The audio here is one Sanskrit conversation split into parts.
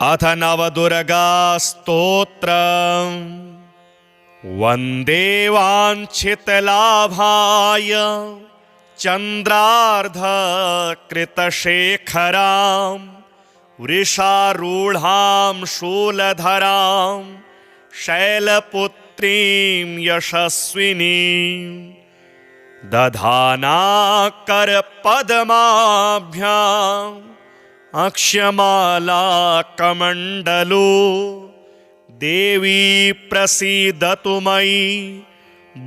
अथ नवदुर्गा स्तोत्रम्। वन्दे वाञ्छितलाभाय चन्द्रार्धकृतशेखरां वृषारूढां शूलधरां शैलपुत्रीं यशस्विनीं दधानाकरपद्माभ्याम् अक्ष्यमालाकमण्डलो देवी प्रसीदतु मयि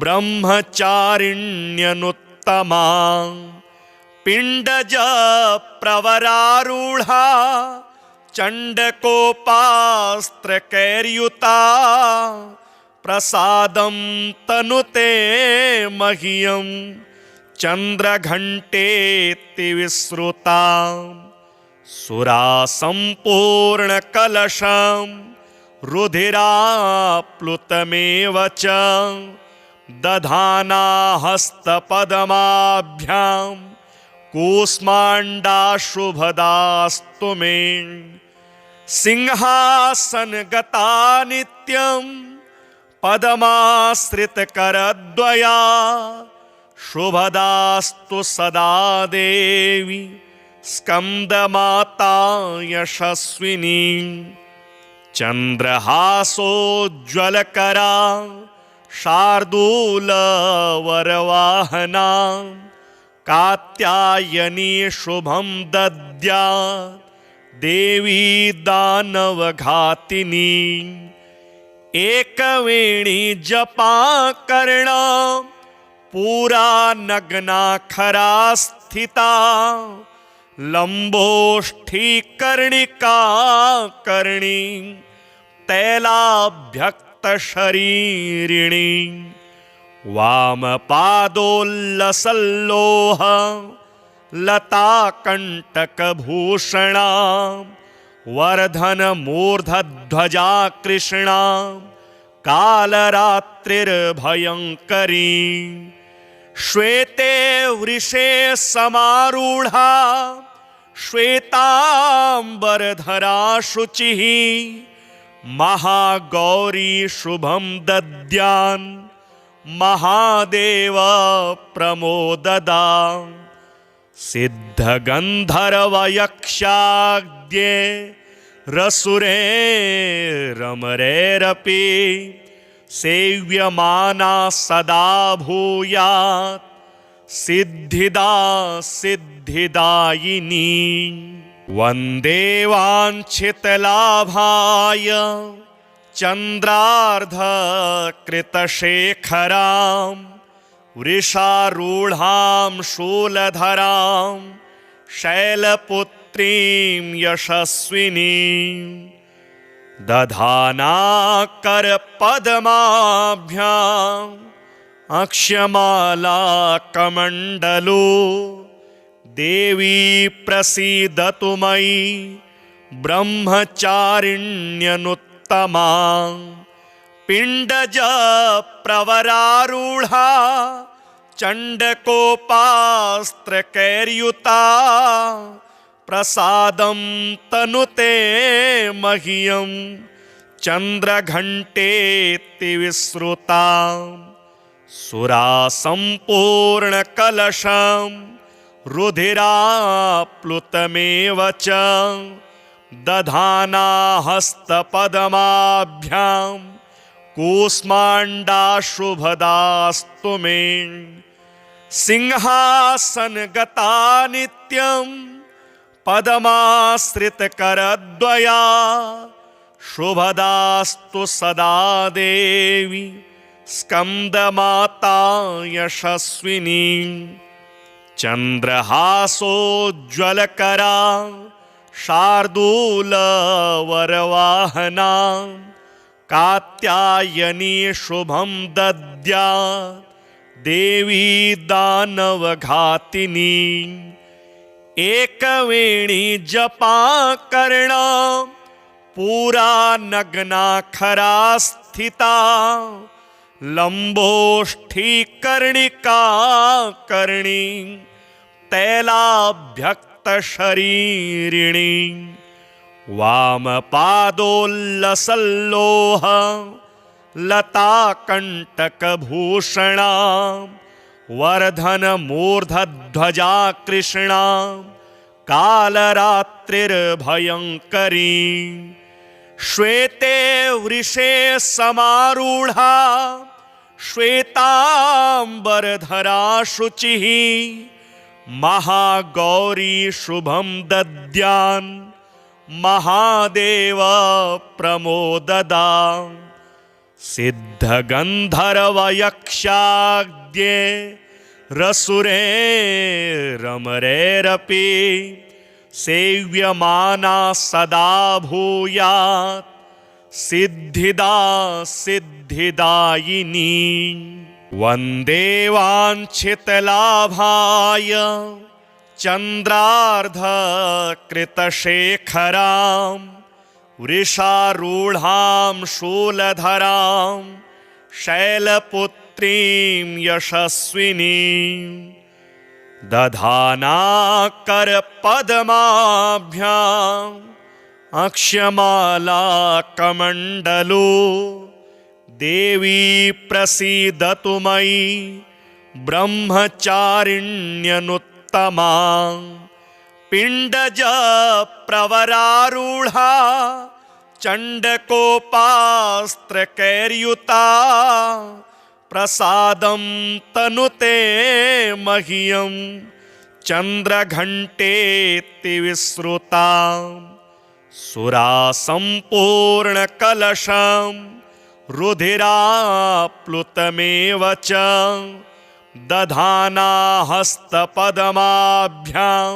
ब्रह्मचारिण्यनुत्तमा पिण्डजप्रवरारूढा चण्डकोपास्त्रकैर्युता प्रसादं तनुते मह्यं चन्द्रघण्टेति विश्रुता सुरासम्पूर्णकलशं रुधिराप्लुतमेव च दधाना हस्तपद्माभ्यां कूष्माण्डाशुभदास्तु मे सिंहासनगता नित्यं पद्माश्रितकरद्वया शुभदास्तु सदा देवी स्कन्दमाता यशस्विनी चन्द्रहासोज्ज्वलकरा शार्दूलवरवाहना कात्यायनी शुभं दद्यात् देवी दानवघातिनी एकवेणी जपाकर्णा पूरा नग्नाखरा स्थिता लम्बोष्ठीकर्णिका कर्णी तैलाभ्यक्तशरीरिणी वामपादोल्लसल्लोह लताकण्टकभूषणा वर्धनमूर्धध्वजा कृष्णा कालरात्रिर्भयङ्करी श्वेते वृषे समारूढा श्वेताम्बरधरा शुचिः महागौरी शुभं दद्यान् महादेव प्रमोददा सिद्धगन्धर्वयक्षाद्ये रसुरे रमरेरपि सेव्यमाना सदा भूयात् सिद्धिदा सिद्धिदायिनी वन्दे वाञ्छितलाभाय चन्द्रार्धकृतशेखरां वृषारूढां शूलधरां शैलपुत्रीं यशस्विनीं दधानाकरपद्माभ्याम् अक्ष्यमालाकमण्डलो देवी प्रसीदतु मयि ब्रह्मचारिण्यनुत्तमा पिण्डजप्रवरारूढा चण्डकोपास्त्रकैर्युता प्रसादं तनुते मह्यं चन्द्रघण्टेति विश्रुता सुरासम्पूर्णकलशं रुधिराप्लुतमेव च दधाना हस्तपद्माभ्यां कूष्माण्डाशुभदास्तु मे सिंहासनगता नित्यं पद्माश्रितकरद्वया शुभदास्तु सदा देवी स्कन्दमाता यशस्विनी चन्द्रहासोज्ज्वलकरा शार्दूलवरवाहना कात्यायनी शुभं दद्यात् देवी दानवघातिनी एकवेणी जपाकर्णा पूरा नग्नाखरा स्थिता लम्बोष्ठीकर्णिका कर्णी तैलाभ्यक्तशरीरिणी वामपादोल्लसल्लोह लताकण्टकभूषणा वर्धनमूर्धध्वजा कृष्णा कालरात्रिर्भयङ्करी श्वेते वृषे समारूढा श्वेताम्बरधरा शुचिः महागौरी शुभं दद्यान् महादेव प्रमोददा सिद्धगन्धर्वयक्षाद्ये रसुरे रमरेरपि सेव्यमाना सदा भूयात् सिद्धिदा सिद्धिदायिनी वन्दे वाञ्छितलाभाय चन्द्रार्धकृतशेखरां वृषारूढां शूलधरां शैलपुत्रीं यशस्विनीं दधानाकरपद्माभ्याम् अक्ष्यमालाकमण्डलो देवी प्रसीदतु मयि ब्रह्मचारिण्यनुत्तमा पिण्डजप्रवरारूढा चण्डकोपास्त्रकैर्युता प्रसादं तनुते मह्यं चन्द्रघण्टेति विश्रुता सुरासम्पूर्णकलशं रुधिराप्लुतमेव च दधाना हस्तपद्माभ्यां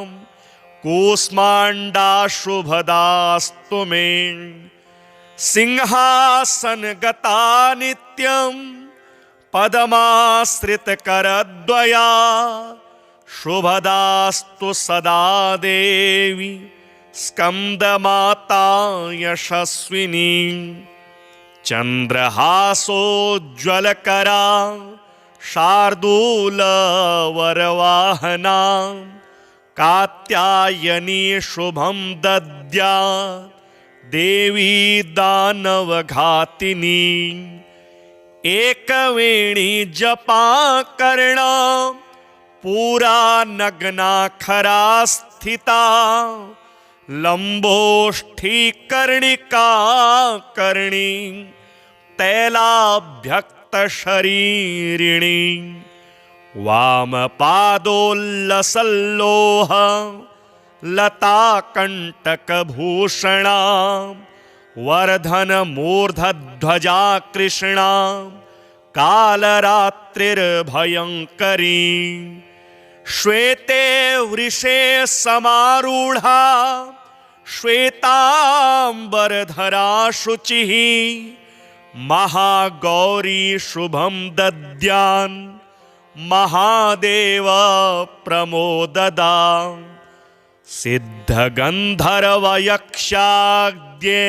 कूष्माण्डाशुभदास्तु मे सिंहासनगता नित्यं पद्माश्रितकरद्वया शुभदास्तु सदा देवी स्कन्दमाता यशस्विनी चन्द्रहासोज्ज्वलकरा शार्दूलवरवाहना कात्यायनी शुभं दद्यात् देवी दानवघातिनी एकवेणी जपाकर्णा पूरा नग्नाखरा स्थिता लम्बोष्ठीकर्णिका कर्णी तैलाभ्यक्तशरीरिणी वामपादोल्लसल्लोह लताकण्टकभूषणा वर्धनमूर्धध्वजा कृष्णा कालरात्रिर्भयङ्करी श्वेते वृषे समारूढा श्वेताम्बरधरा शुचिः महागौरी शुभं दद्यान् महादेव प्रमोददा सिद्धगन्धर्वयक्षाद्ये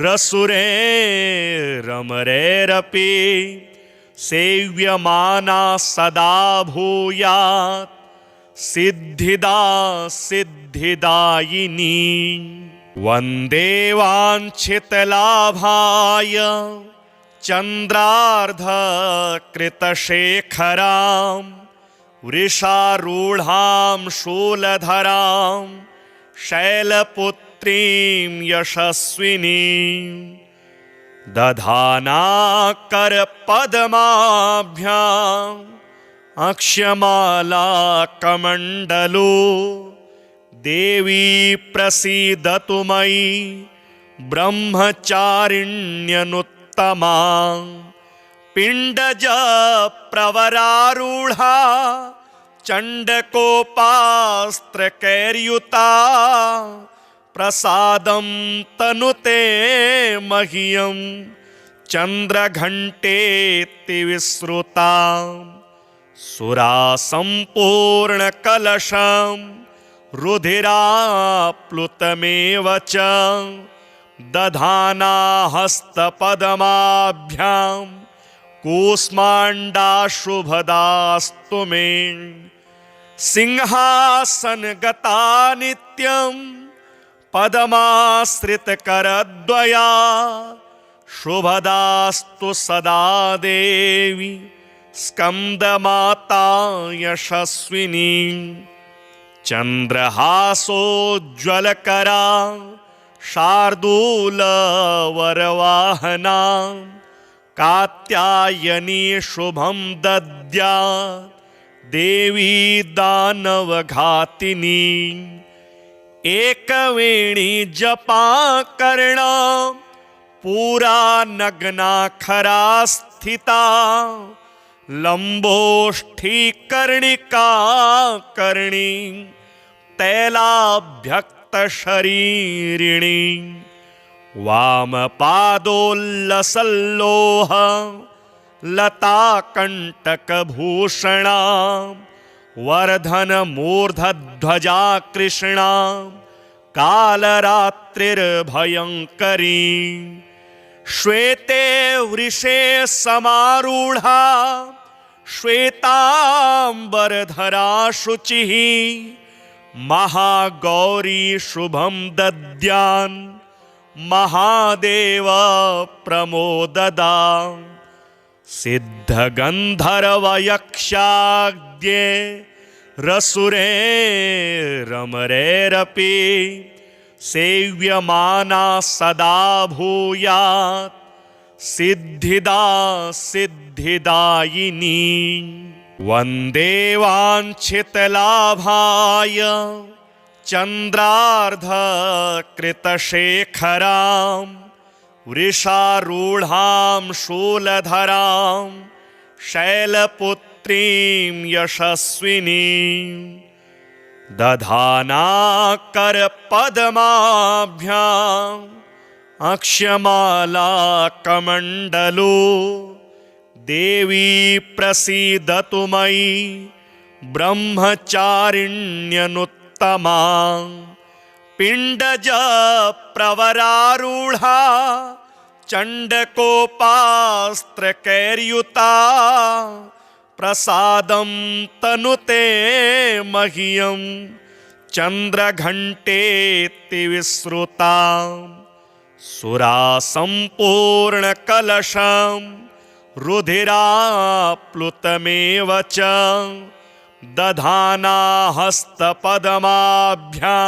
रसुरे रमरेरपि सेव्यमाना सदा भूयात् सिद्धिदा सिद्धिदायिनी वन्दे वाञ्छितलाभाय चन्द्रार्धकृतशेखरां वृषारूढां शूलधरां शैलपुत्रीं यशस्विनीं दधानाकरपद्माभ्याम् अक्ष्यमालाकमण्डलो देवी प्रसीदतु मयि ब्रह्मचारिण्यनुत्तमा पिण्डजप्रवरारूढा चण्डकोपास्त्रकैर्युता प्रसादं तनुते मह्यं चन्द्रघण्टेति विश्रुता सुरासम्पूर्णकलशं रुधिराप्लुतमेव च दधाना हस्तपद्माभ्यां कूष्माण्डाशुभदास्तु मे सिंहासनगता नित्यं पदमाश्रितकरद्वया शुभदास्तु सदा देवी स्कंदमाता यशस्विनी चंद्रहासोज्ज्वलकरा शार्दूलवरवाहना कात्यायनी शुभं दद्यात् देवी दानवघातिनी एकवेणी जपा कर्णा पूरा नग्ना खरा स्थिता लंबोष्ठी कर्णिका कर्णी तैलाभ्यक्त शरीरिणी वामपादोल्लसल्लोह लता कंटकभूषणा वर्धन मूर्धध्वजा कृष्णा कालरात्रिर्भयंकरी श्वेते वृषे समारूढ़ा श्वेतांबरधरा शुचिः महागौरी शुभं दद्यान् महादेव प्रमोददा सिद्धगंधर्वयक्षाद्ये रसुरे रमरेरपि सेव्यमाना सदा भूयात् सिद्धिदा सिद्धिदायिनी वन्दे वाञ्छितलाभाय चन्द्रार्धकृतशेखरां वृषारूढां शूलधरां शैलपुत्रीं यशस्विनीं दधाना करपद्माभ्याम् अक्षमाला कमण्डलो देवी प्रसीदतु मयि ब्रह्मचारिण्यनुत्तमा पिण्डज प्रवरारूढा चण्डकोपास्त्रकैर्युता प्रसादं तनुते मह्यं चन्द्रघण्टेति विश्रुता सुरा सम्पूर्णकलशं रुधिराप्लुतमेव च दधाना हस्तपद्माभ्यां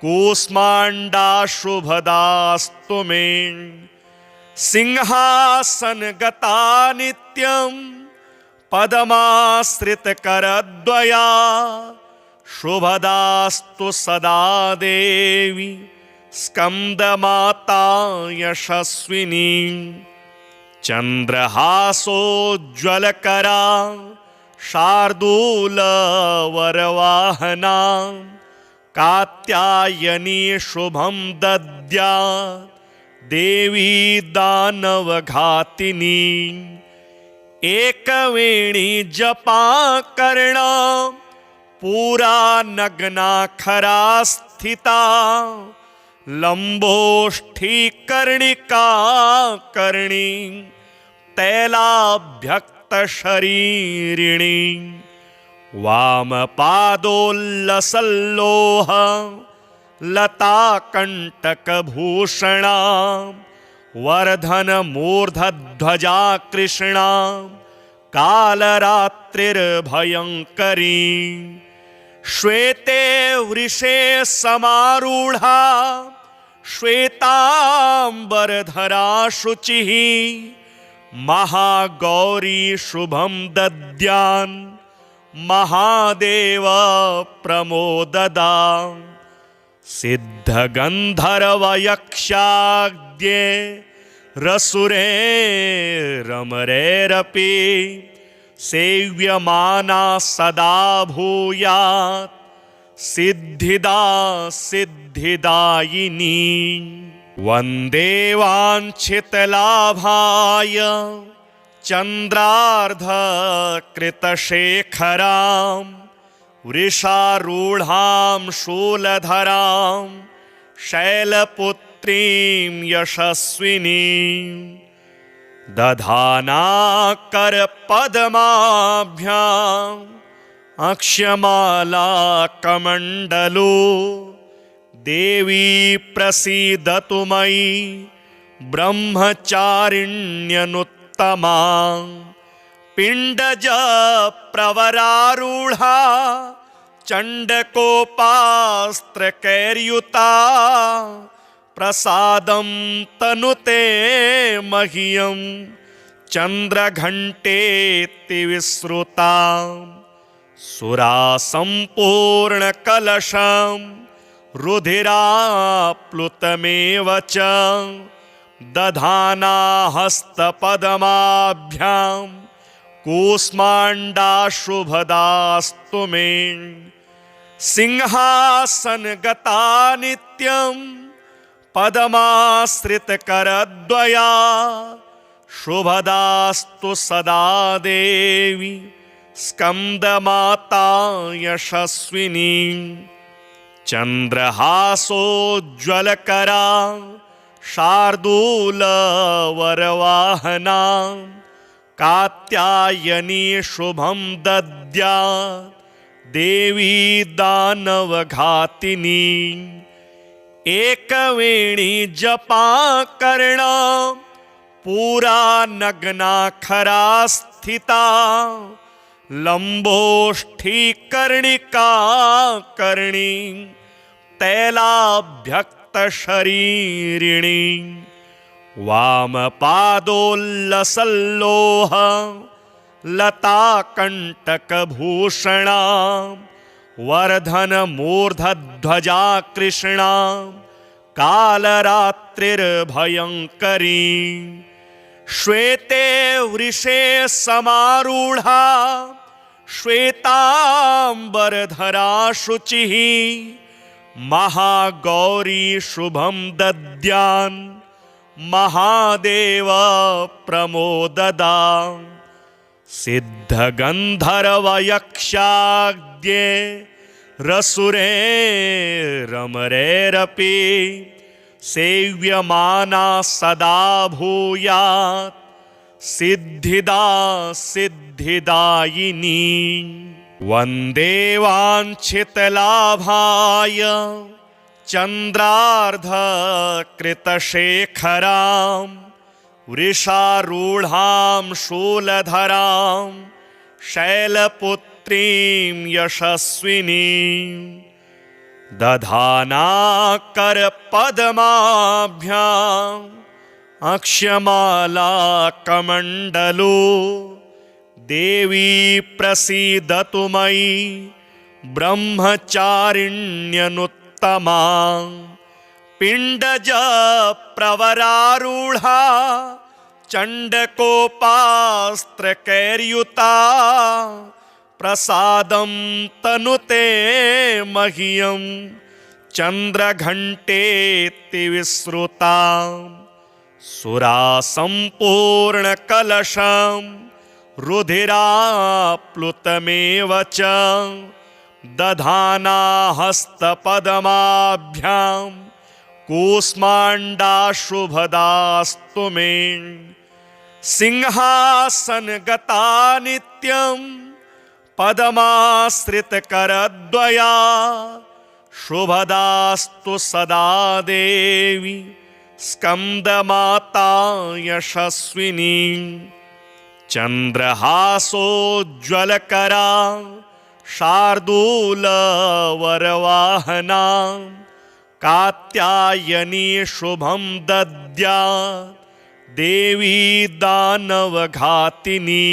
कूष्माण्डाशुभदास्तु मे सिंहासनगता नित्यं पद्माश्रितकरद्वया शुभदास्तु सदा देवी स्कंदमाता यशस्विनी चंद्रहासोज्ज्वलकरा शार्दूलवरवाहना कात्यायनी शुभं दद्यात् देवी दानवघातिनी एकवेणी जपा कर्णा पूरा नग्ना खरा स्थिता लंबोष्ठी कर्णिका कर्णी तैलाभ्यक्त शरीरिणी वामपादोल्लसल्लोह लता कंटकभूषणा वर्धन मूर्धध्वजा कृष्णा कालरात्रिर्भयंकरी श्वेते वृषे समारूढ़ा श्वेतांबरधरा शुचिः महागौरी शुभं दद्यान् महादेव प्रमोददा सिद्धगंधर्वयक्षाद्ये रसुरे रमरेरपि सेव्यमाना सदा भूयात् सिद्धिदा सिद्धिदायिनी वन्दे वाञ्छितलाभाय चन्द्रार्धकृतशेखरां वृषारूढां शूलधरां शैलपुत्रीं यशस्विनीं दधाना करपद्माभ्याम् अक्षमाला कमण्डलो देवी प्रसीदतु मयि ब्रह्मचारिण्यनुत्तमा पिण्डज प्रवरारूढा चण्डकोपास्त्रकैर्युता प्रसादं तनुते मह्यं चन्द्रघण्टेति विश्रुता सुरा सम्पूर्णकलशं रुधिराप्लुतमेव च दधाना हस्तपद्माभ्यां कूष्माण्डाशुभदास्तु मे सिंहासनगता नित्यं पद्माश्रितकरद्वया शुभदास्तु सदा देवी स्कन्दमाता यशस्विनी चन्द्रहासोज्ज्वलकरा शार्दूलवरवाहना कात्यायनी शुभं दद्यात् देवी दानवघातिनी एकवेणी जपाकर्णा पूरा नग्नाखरा स्थिता लम्बोष्ठीकर्णिका कर्णी तैलाभ्यक्तशरीरिणी वामपादोल्लसल्लोह लताकण्टकभूषणा वर्धनमूर्धध्वजा कृष्णा कालरात्रिर्भयङ्करी श्वेते वृषे समारूढा श्वेताम्बरधरा शुचिः महागौरी शुभं दद्यान् महादेव प्रमोददा सिद्धगन्धर्वयक्षाद्ये रसुरे रमरेरपि सेव्यमाना सदा भूयात् सिद्धिदा सिद्धिदायिनी वन्दे वाञ्छितलाभाय चन्द्रार्धकृतशेखरां वृषारूढां शूलधरां शैलपुत्रीं यशस्विनीं दधाना करपद्माभ्याम् अक्ष्यमालाकमण्डलो देवी प्रसीदतु मयि ब्रह्मचारिण्यनुत्तमा पिण्डज प्रवरारूढा चण्डकोपास्त्रकैर्युता प्रसादं तनुते मह्यं चन्द्रघण्टेति विश्रुता सुरा सम्पूर्णकलशं रुधिराप्लुतमेव च दधाना हस्तपद्माभ्यां कूष्माण्डाशुभदास्तु मे सिंहासनगता नित्यं पद्माश्रितकरद्वया शुभदास्तु सदा देवी स्कन्दमाता यशस्विनी चन्द्रहासोज्ज्वलकरा शार्दूलवरवाहना कात्यायनी शुभं दद्यात् देवी दानवघातिनी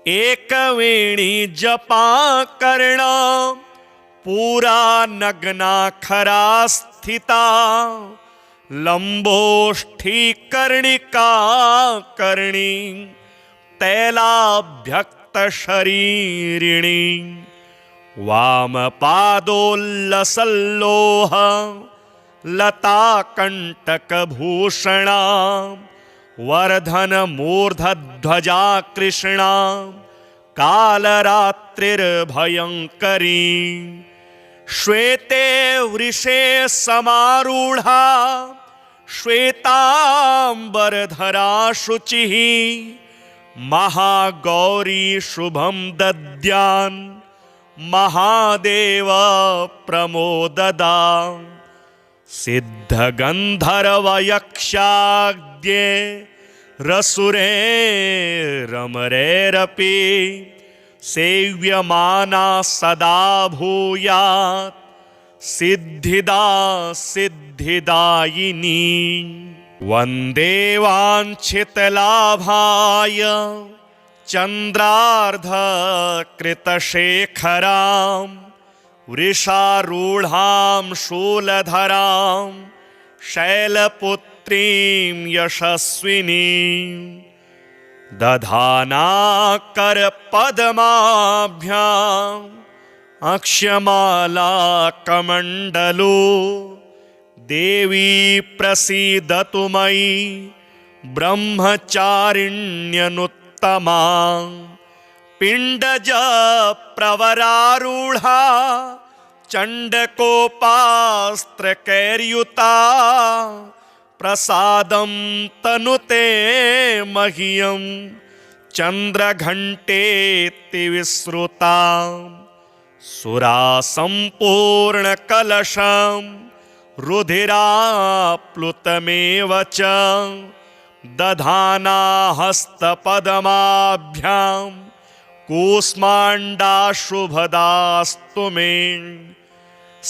एकवेणी जपाकर्णा पूरा नग्नाखरा स्थिता लम्बोष्ठीकर्णिका कर्णी तैलाभ्यक्तशरीरिणी वामपादोल्लसल्लोह लताकण्टकभूषणा वर्धनमूर्धध्वजा कृष्णा कालरात्रिर्भयङ्करी श्वेते वृषे समारूढा श्वेताम्बरधरा शुचिः महागौरी शुभं दद्यान् महादेव प्रमोददा सिद्धगन्धर्वयक्षाद्ये रसुरे रमरेरपि सेव्यमाना सदा भूयात् सिद्धिदा सिद्धिदायिनी वन्दे वाञ्छितलाभाय चन्द्रार्धकृतशेखरां वृषारूढां शूलधरां शैलपुत्रीं यशस्विनीं दधानाकरपद्माभ्याम् अक्षमालाकमण्डलो देवी प्रसीदतु मयि ब्रह्मचारिण्यनुत्तमा पिण्डजप्रवरारूढा चण्डकोपास्त्रकैर्युता प्रसादं तनुते मह्यं चन्द्रघण्टेति विश्रुता सुरासम्पूर्णकलशं रुधिराप्लुतमेव च दधाना हस्तपद्माभ्यां कूष्माण्डाशुभदास्तु मे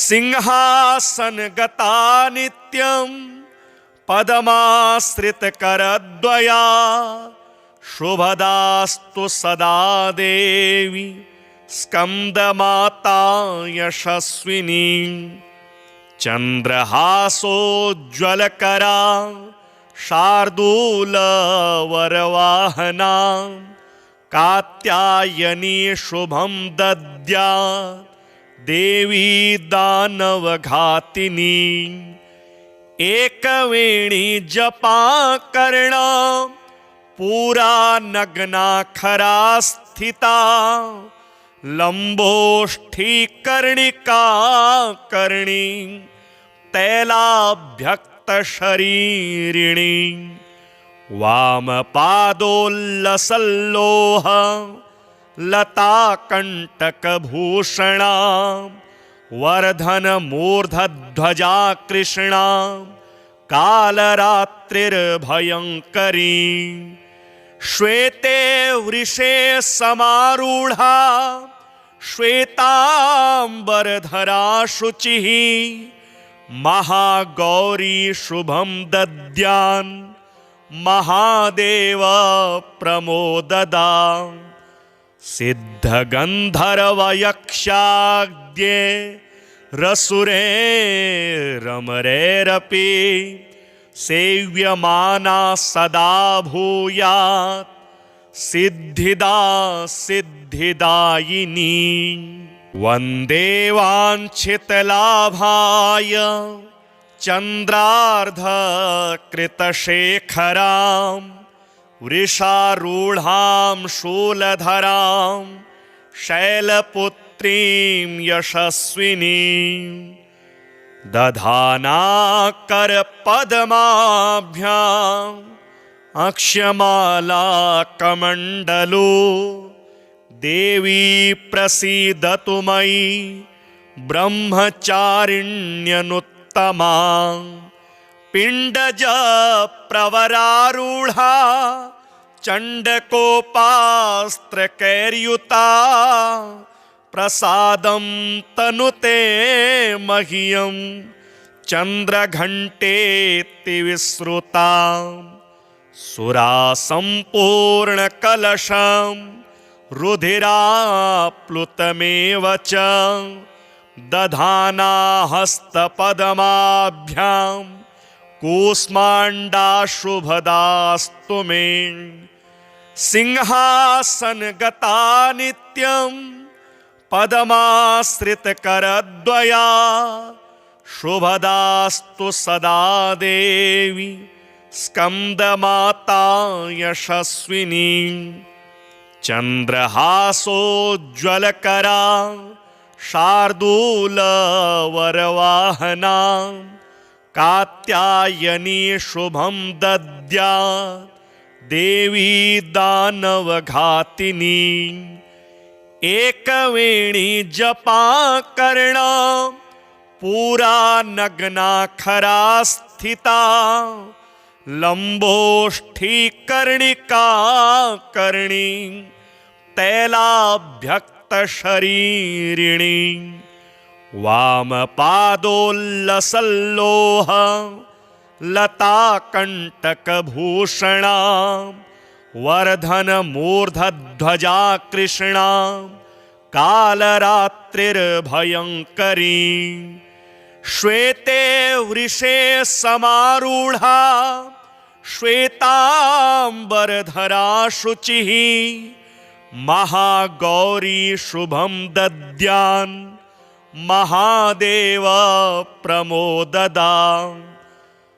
सिंहासनगता नित्यं पद्माश्रितकरद्वया शुभदास्तु सदा देवी स्कन्दमाता यशस्विनी चन्द्रहासोज्ज्वलकरा शार्दूलवरवाहना कात्यायनी शुभं दद्यात् देवी दानवघातिनी एकवेणी जपाकर्णा पूरा नग्नाखरा स्थिता लम्बोष्ठीकर्णिका कर्णी तैलाभ्यक्तशरीरिणी वामपादोल्लसल्लोह लताकण्टकभूषणा वर्धनमूर्धध्वजा कृष्णा कालरात्रिर्भयङ्करी श्वेते वृषे समारूढा श्वेताम्बरधरा शुचिः महागौरी शुभं दद्यान् महादेव प्रमोददा सिद्धगन्धर्वयक्षाद्ये रसुरे रमरेरपि सेव्यमाना सदा भूयात् सिद्धिदा सिद्धिदायिनी वन्दे वाञ्छितलाभाय चन्द्रार्धकृतशेखरां वृषारूढां शूलधरां शैलपुत्रीं यशस्विनीं दधानाकरपद्माभ्याम् अक्षमालाकमण्डलो देवी प्रसीदतु मयि ब्रह्मचारिण्यनुत्तमा पिण्डजप्रवरारूढा चण्डकोपास्त्रकैर्युता प्रसादं तनुते मह्यं चन्द्रघण्टेति विश्रुता सुरासम्पूर्णकलशं रुधिराप्लुतमेव च दधाना हस्तपद्माभ्यां कूष्माण्डाशुभदास्तु मे सिंहासनगता नित्यं पद्माश्रितकरद्वया शुभदास्तु सदा देवी स्कन्दमाता यशस्विनी चन्द्रहासोज्ज्वलकरा शार्दूलवरवाहना कात्यायनी शुभं दद्यात् देवी दानवघातिनी एकवेणी जपा कर्ण पूरा नग्ना खरा स्थिता लंबोष्ठी कर्णिका कर्णी तैलाभ्यक्त शरीरिणी वामपादोल्लसल्लोह लताकण्टकभूषणा वर्धन मूर्धध्वजा कृष्णा कालरात्रिर्भयङ्करी श्वेते वृषे समारूढ़ा श्वेतांबरधरा शुचिः महागौरी शुभं दद्यान् महादेव प्रमोददा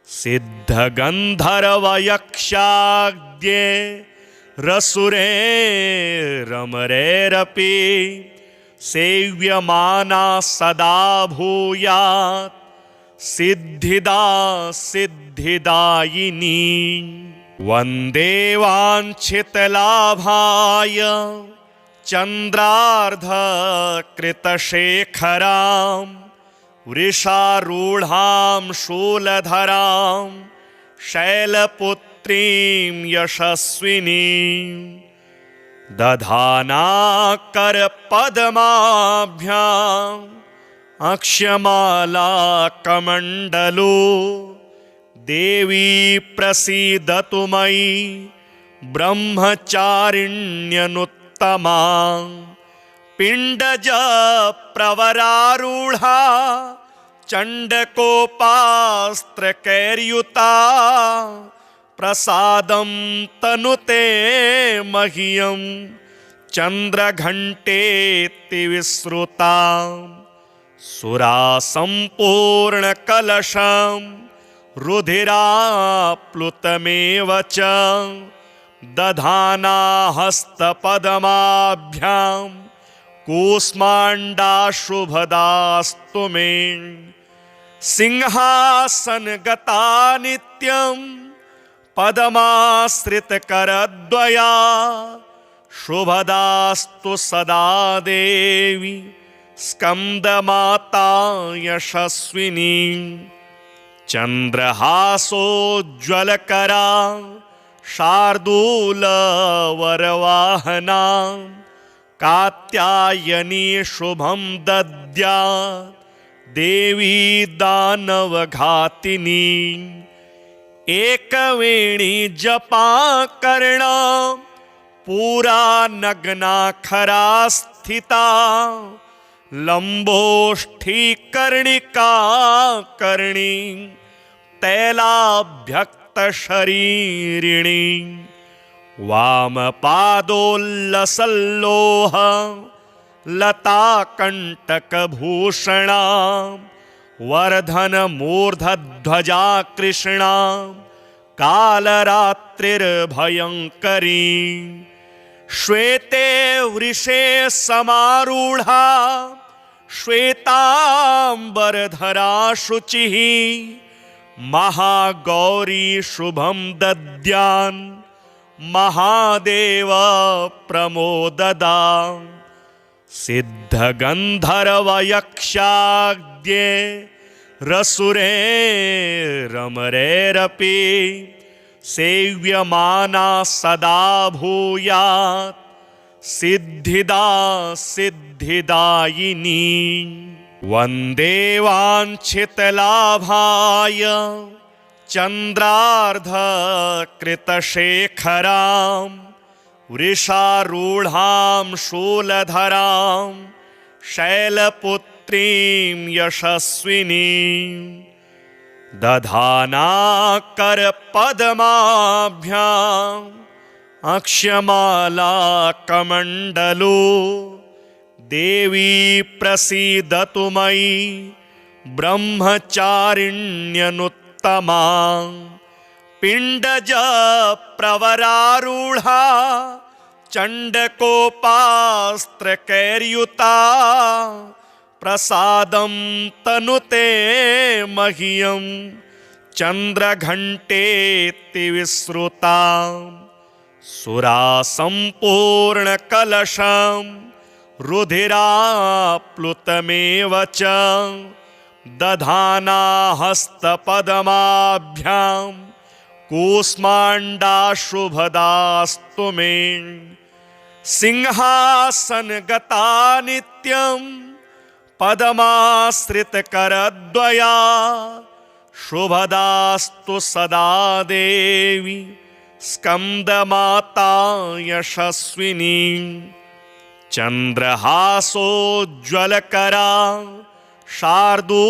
सिद्धगन्धर्वयक्षाद्ये रसुरे रमरेरपि सेव्यमाना सदा भूयात् सिद्धिदा सिद्धिदायिनी वन्दे वाञ्छितलाभाय चन्द्रार्धकृतशेखरां वृषारूढां शूलधरां शैलपुत्रीं यशस्विनीं दधाना करपद्माभ्याम् अक्षमाला कमण्डलो देवी प्रसीदतु मयि ब्रह्मचारिण्यनुत्तमा पिण्डज प्रवरारूढा चण्डकोपास्त्रकैर्युता प्रसादं तनुते मह्यं चन्द्रघण्टेति विश्रुता सुरा सम्पूर्णकलशं रुधिराप्लुतमेव च दधाना हस्तपद्माभ्यां कूष्माण्डाशुभदास्तु मे सिंहासनगता नित्यं पद्माश्रितकरद्वया शुभदास्तु सदा देवी स्कन्दमाता यशस्विनी चन्द्रहासोज्ज्वलकरा शार्दूलवरवाहना कात्यायनी शुभं दद्यात् देवी दानवघातिनी एकवेणी जपा कर्ण पूरा नग्ना खरा स्थिता लंबोष्ठी कर्णिका कर्णी तैलाभ्यक्त शरीरिणी वामपादोल्लसल्लोह लताकण्टकभूषणा वर्धन मूर्धध्वजा कृष्णा कालरात्रिर्भयङ्करी श्वेते वृषे समारूढ़ा श्वेतांबरधरा शुचिः महागौरी शुभं दद्यान् महादेव प्रमोददा सिद्धगन्धर्वयक्षाद्ये रसुरे रमरेरपि सेव्यमाना सदा भूयात् सिद्धिदा सिद्धिदायिनी वन्दे वाञ्छितलाभाय चन्द्रार्धकृतशेखरां वृषारूढां शूलधरां शैलपुत्रीं यशस्विनीं दधाना करपद्माभ्याम् अक्षमाला कमण्डलो देवी प्रसीदतु मयि ब्रह्मचारिण्यनुत्तमा पिण्डज प्रवरारूढा चण्डकोपास्त्रकैर्युता प्रसादं तनुते मह्यं चन्द्रघण्टेति विश्रुता सुरा सम्पूर्णकलशं रुधिराप्लुतमेव च दधाना हस्तपद्माभ्यां कूष्माण्डाशुभदास्तु मे सिंहासनगता नित्यं पद्माश्रितकरद्वया शुभदास्तु सदा देवी स्कन्दमाता यशस्विनी चन्द्रहासोज्ज्वलकरा शार्दूलवरवाहना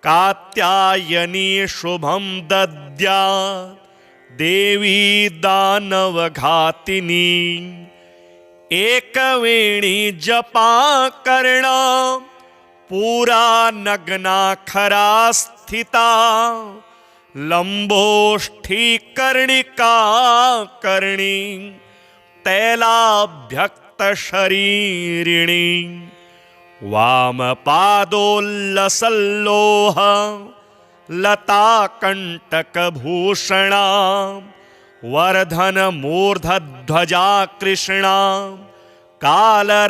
कात्यायनी शुभं दद्यात् देवी दानवघातिनी एकवेणी जपाकर्णा पूरा नग्नाखरा स्थिता लम्बोष्ठीकर्णिका कर्णी तैलाभ्यक्तशरीरिणी वामपादोल्लसल्लोह लताकण्टकभूषणा वर्धनमूर्धध्वजा कृष्णा कालरात्रिर्भयङ्करी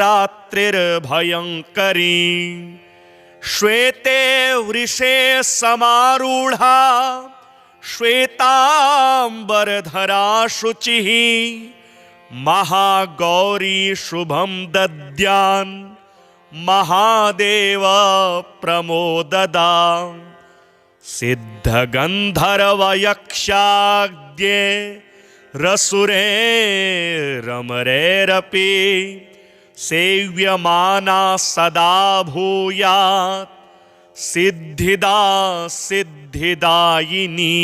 श्वेते वृषे समारूढा श्वेताम्बरधरा शुचिः महागौरी शुभं दद्यान् महादेव प्रमोददा सिद्धगन्धर्वयक्षाद्ये रसुरे रमरेरपि सेव्यमाना सदा भूयात् सिद्धिदा सिद्धिदायिनी।